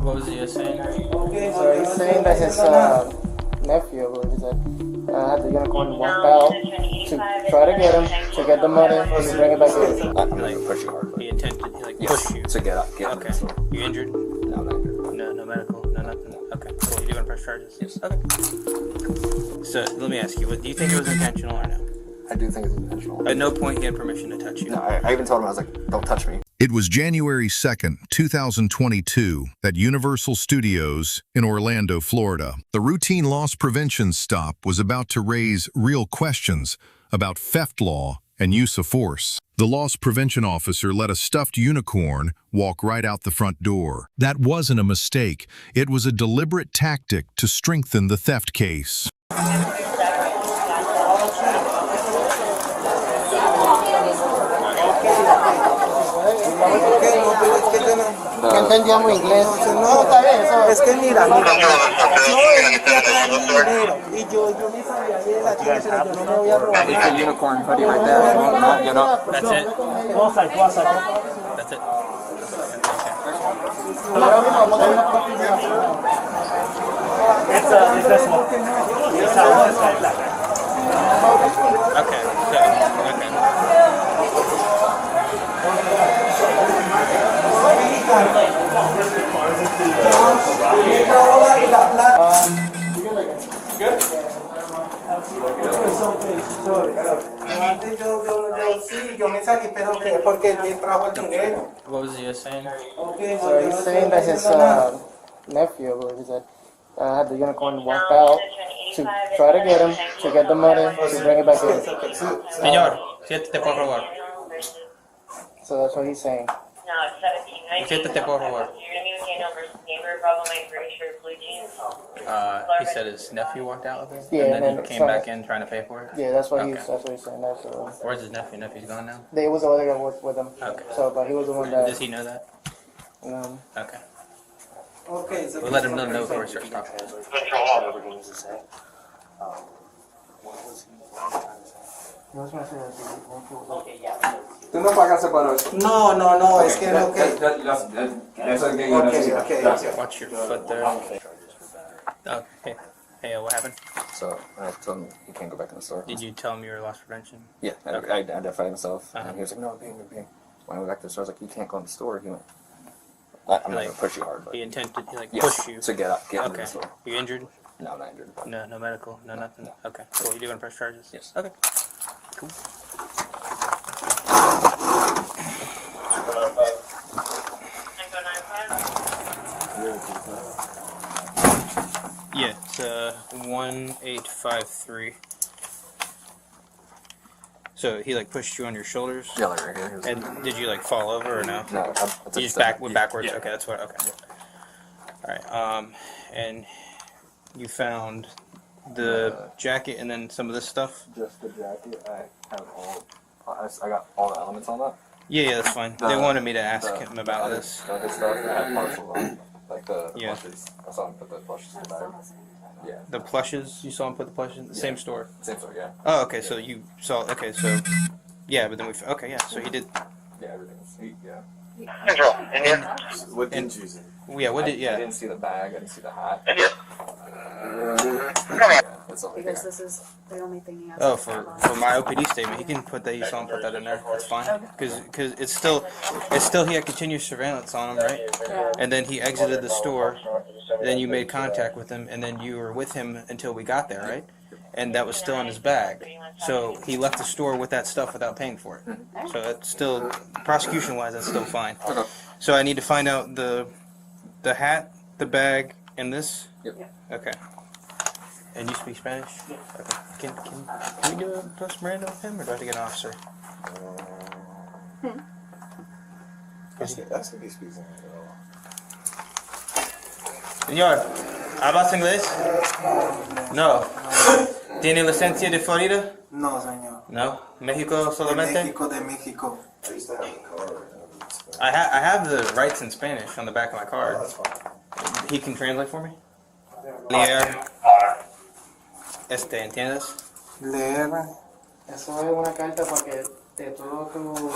What was he saying? So he's saying that his nephew, I believe he said, had the unicorn walked out to try to get him, to get the money, to bring it back in. I'm gonna push you hard. He intended to push you. To get up. Okay. You injured? No, not injured. No medical, no nothing. Okay. Cool. You gonna press charges? Yes. Okay. So let me ask you, do you think it was intentional or no? I do think it's intentional. At no point he had permission to touch you. No, I even told him, I was like, don't touch me. It was January 2nd, 2022, at Universal Studios in Orlando, Florida. The routine loss prevention stop was about to raise real questions about theft law and use of force. The loss prevention officer let a stuffed unicorn walk right out the front door. That wasn't a mistake. It was a deliberate tactic to strengthen the theft case. No entendíamos inglés. No, está bien, eso. Es que mira, yo estoy atrás del dinero y yo me salí de la chica, pero yo no me voy a robar. There's a unicorn hoodie right there. No, you know. That's it? That's it? Okay. Yo me salí, pero que porque él trajo el dinero. What was he saying? So he's saying that his nephew, I believe he said, had the unicorn walked out to try to get him, to get the money, to bring it back in. Señor, siéntate por favor. So that's what he's saying. No, it's 17. Siéntate por favor. You're gonna be with Daniel versus neighbor, problem like pretty sure blue jeans. He said his nephew walked out with him, Yeah, and then he came so- back in trying to pay for it. Yeah, that's what Okay. that's what he's saying. That's Where's his nephew? Nephew's gone now. they was the other guy with him. Okay. So, but he was the one that. Does he know that? Okay. Okay, so We'll let him know before he starts talking. Tú no pagaste para eso. No, es que no, que. Eso es que yo necesito. Okay. Watch your foot there. Okay. Hey, what happened? So I told him he can't go back in the store. Did you tell him you were loss prevention? Yeah, I identified myself. Uh-huh. And he was like, no, I'm being. When I went back to the store, I was like, you can't go in the store. He went, I'm not going to push you hard, but. He intended to Yes, push you. to get into Okay. the store. You injured? No, not injured. No medical, no nothing. Okay. Cool. You doing press charges? Yes. Okay. Cool. Yeah, it's 1853. So he pushed you on your shoulders? Yeah, like right here. And did you fall over or no? No, You just went backwards. Yeah. Okay, that's what. Okay. All right. And you found the jacket and then some of this stuff. Just the jacket. I have I got all the elements on that. Yeah, that's fine. They wanted me to ask him about this. The other stuff, I have partials on, like the Yeah. plushes. I saw him put the plushes in the bag. Yeah. The plushes, you saw him put the plushes in the same store. Same store, yeah. Oh, okay. So you saw. Okay, so yeah, but then we. Okay, yeah. So he did. Yeah, everything's yeah. Control. Indian. What did you see? Yeah. What did? I Yeah. didn't see the bag. I didn't see the hat. Indian. Yeah, that's the only thing. Because this is the only thing he has. Oh, to for talk about. my OPD statement, he can put that. You saw him put that in there. That's fine. Because it's still he had continuous surveillance on him, right? Yeah. And then he exited the store. Then you made contact with him, and then you were with him until we got there, right? And that was still in his bag. So he left the store with that stuff without paying for it. So that's still, prosecution-wise, that's still fine. Okay. So I need to find out the hat, the bag, and this? Yep. Okay. And you speak Spanish? Okay. Can we do a post Miranda with him, or do I have to get an officer? That's gonna be speaking. Señor, ¿hablas inglés? No. ¿Tiene licencia de Florida? No, señor. No. ¿México solamente? De México. I have the rights in Spanish on the back of my card. He can translate for me? Leer. ¿Entiendes? Leer. Eso es una carta para que de todo tu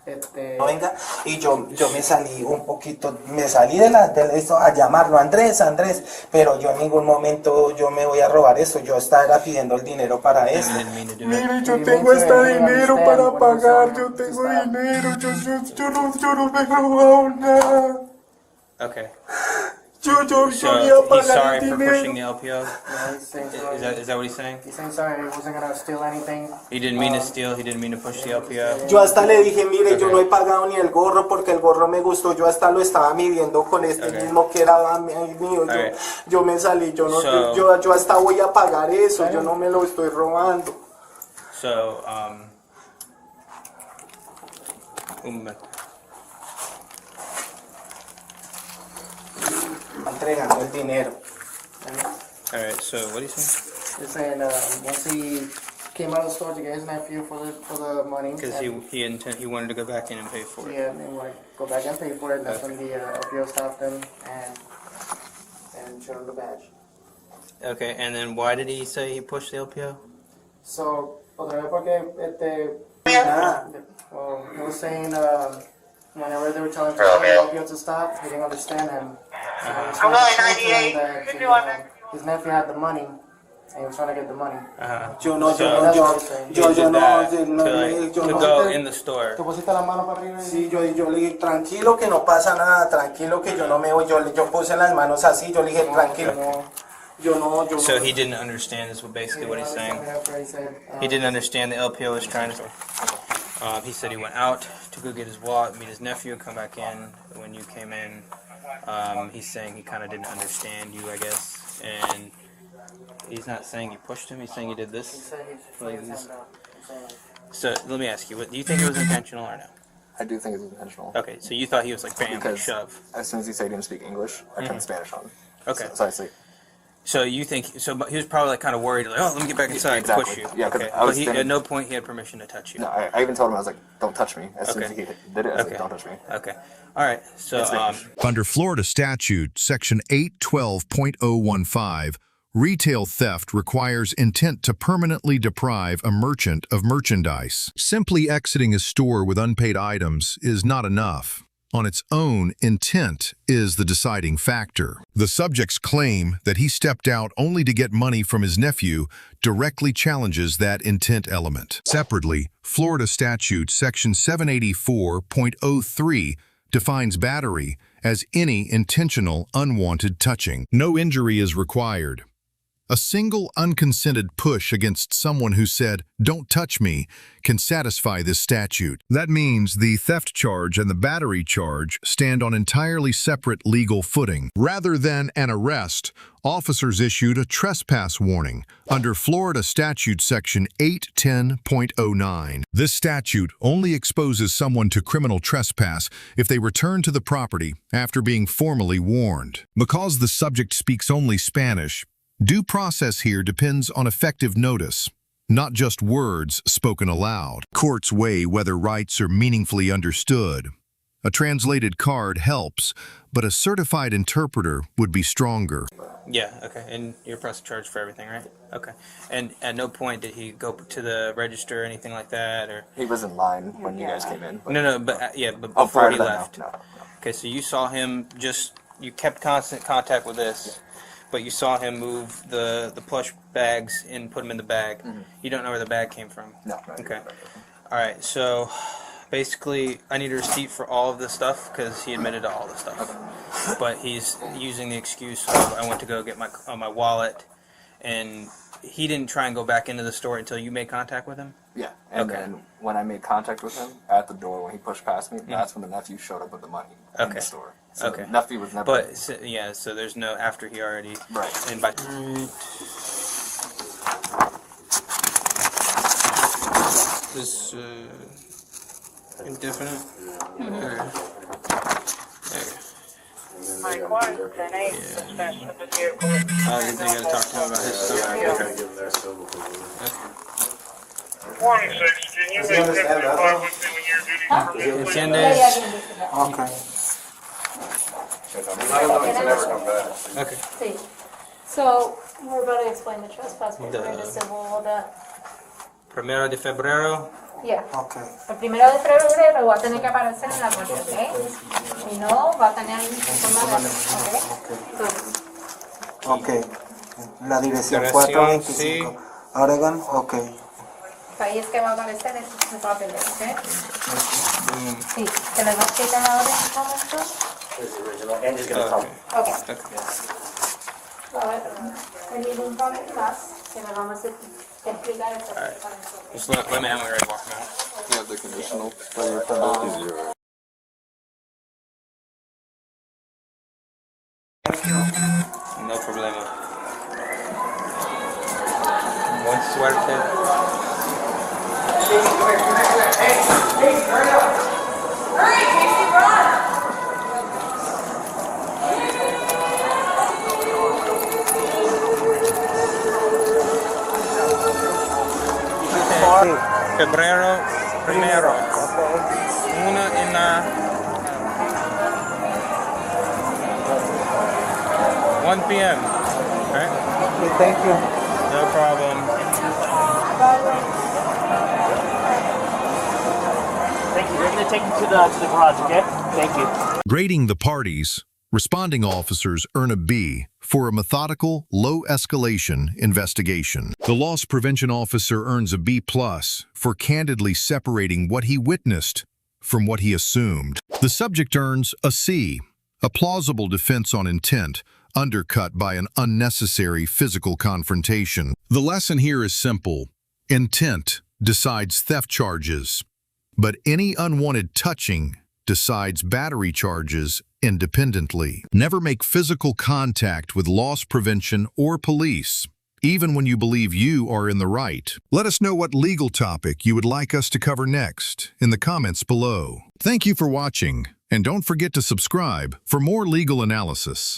venga, y yo me salí un poquito, me salí de esto a llamarlo, Andrés, pero yo en ningún momento yo me voy a robar esto, yo estaba pidiendo el dinero para eso. Mire, yo tengo este dinero para pagar, yo tengo dinero, yo no me he robado nada. Okay. Yo So voy a he's pagar sorry el for dinero. pushing the LPO. Yeah, he's saying sorry. Is that what he's saying? He's saying sorry. He wasn't gonna steal anything. He didn't mean to steal. He didn't mean to push the LPO. Yo hasta le dije, mire, yo no he pagado ni el gorro porque el gorro me gustó, yo hasta lo estaba midiendo con este mismo que era mío, yo me salí, yo hasta voy a pagar eso, yo no me lo estoy robando. So, un momento. Entregando el dinero. All right. So what do you say? He's saying once he came out of the store to get his nephew for the money. Because he wanted to go back in and pay for it. Yeah, and he wanted to go back and pay for it. And that's when the LPO stopped him and showed him the badge. Okay. And then why did he say he pushed the LPO? So, otra vez porque well, he was saying whenever they were telling the LPO to stop, he didn't understand him. So he was trying to explain to him that his nephew had the money, and he was trying to get the money. Yo no, to go in the store. ¿Te pusiste la mano para arriba? Sí, yo le dije, tranquilo que no pasa nada, tranquilo que yo no me voy, yo puse las manos así, yo le dije, tranquilo. So he didn't understand is basically what he's saying. He didn't understand the LPO was trying to... he said he went out to go get his wallet, meet his nephew, and come back in. When you came in, he's saying he kind of didn't understand you, I guess. And he's not saying you pushed him, he's saying you did this. Like this. So let me ask you, do you think it was intentional or no? I do think it's intentional. Okay, so you thought he was like bam, Because shove. as soon as he said he didn't speak English, I turned Spanish on him. Okay. So I say, So you think but he was probably like kind of worried, like, oh, let me get back inside to push you. Yeah, 'cause okay. I was But standing- at no point he had permission to touch you. no, I even told him, I was like, don't touch me. As soon as he Okay. did it, I was Okay. like, don't touch me. Okay. All right. So Under Florida statute, section 812.015, retail theft requires intent to permanently deprive a merchant of merchandise. Simply exiting a store with unpaid items is not enough. On its own, intent is the deciding factor. The subject's claim that he stepped out only to get money from his nephew directly challenges that intent element. Separately, Florida statute section 784.03 defines battery as any intentional unwanted touching. No injury is required. A single unconsented push against someone who said, "Don't touch me," can satisfy this statute. That means the theft charge and the battery charge stand on entirely separate legal footing. Rather than an arrest, officers issued a trespass warning under Florida statute section 810.09. This statute only exposes someone to criminal trespass if they return to the property after being formally warned. Because the subject speaks only Spanish, due process here depends on effective notice, not just words spoken aloud. Courts weigh whether rights are meaningfully understood. A translated card helps, but a certified interpreter would be stronger. yeah, okay. And you're pressed charge for everything, right? Okay. And at no point did he go to the register or anything like that, or He was in line when you guys came in. But no, but but Oh, before prior he to that, left. no. Okay, so you saw him you kept constant contact with this. But you saw him move the plush bags and put them in the bag. You don't know where the bag came from. No. Okay. All right. So basically, I need a receipt for all of this stuff because he admitted to all this stuff. But he's using the excuse of I went to go get my wallet, and he didn't try and go back into the store until you made contact with him. Yeah, and Okay. then when I made contact with him at the door when he pushed past me, that's when the nephew showed up with the money in Okay. the store. So Okay. the nephew was never. But so there's no after he already Right. And by this indefinite. There. My car is 10-8, suspect of the vehicle. They gotta talk to him about his stuff. Warning 6, can you make 55 with me when you're duty permit, please? Entiendes? Okay. Okay. Sí. So, we're about to explain the trespass, but we're going to civil all that. 1 de febrero Yeah. Ok. El 1 de febrero va a tener que aparecer en la noche, ¿ok? Si no, va a tener forma de... ¿ok? Ok. La dirección Dirección, 425. sí. Oregon, ok. Ahí es que va a aparecer ese papel, ¿ok? Sí. ¿Se le va a explicar ahora en un momento? Ok. A ver, hay ningún papel más que le vamos a explicar esto. Just let me have my red walk now. You have the conditional for your No problema. Buen suerte. Febrero primero. Una en la 1 p.m. Right? Okay, thank you. No problem. Thank you. We're going to take you to the garage, okay? Thank you. Grading the parties, responding officers earn a B for a methodical, low-escalation investigation. The loss prevention officer earns a B+ for candidly separating what he witnessed from what he assumed. The subject earns a C, a plausible defense on intent, undercut by an unnecessary physical confrontation. The lesson here is simple. Intent decides theft charges, but any unwanted touching decides battery charges independently. Never make physical contact with loss prevention or police, even when you believe you are in the right. Let us know what legal topic you would like us to cover next in the comments below. Thank you for watching, and don't forget to subscribe for more legal analysis.